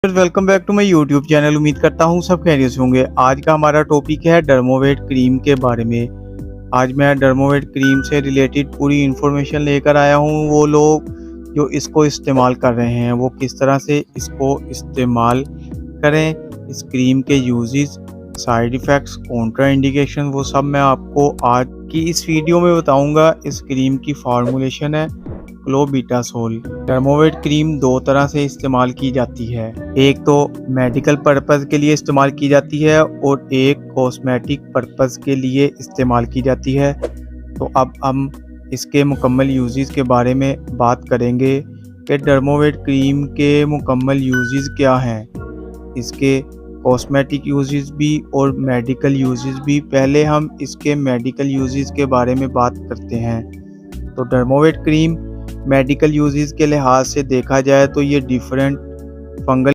Welcome back to my YouTube channel. उम्मीद करता हूँ सब खैरियत से होंगे। आज का हमारा टॉपिक है डर्मोवेट क्रीम के बारे में। आज मैं डर्मोवेट क्रीम से रिलेटेड पूरी इन्फॉर्मेशन लेकर आया हूँ। वो लोग जो इसको इस्तेमाल कर रहे हैं वो किस तरह से इसको इस्तेमाल करें, इस क्रीम के uses, side effects, Contra indication, वो सब मैं आपको आज की इस वीडियो में बताऊंगा। इस क्रीम की फार्मूलेशन है क्लोबेटासोल। डर्मोवेट क्रीम दो तरह से इस्तेमाल की जाती है, एक तो मेडिकल पर्पस के लिए इस्तेमाल की जाती है और एक कॉस्मेटिक पर्पस के लिए इस्तेमाल की जाती है। तो अब हम इसके मुकम्मल यूजेस के बारे में बात करेंगे कि डर्मोवेट क्रीम के मुकम्मल यूजेस क्या हैं, इसके कॉस्मेटिक यूजेस भी और मेडिकल यूजेस भी। पहले हम इसके मेडिकल यूजेस के बारे में बात करते हैं। तो डर्मोवेट क्रीम मेडिकल यूजेस के लिहाज से देखा जाए तो ये डिफरेंट फंगल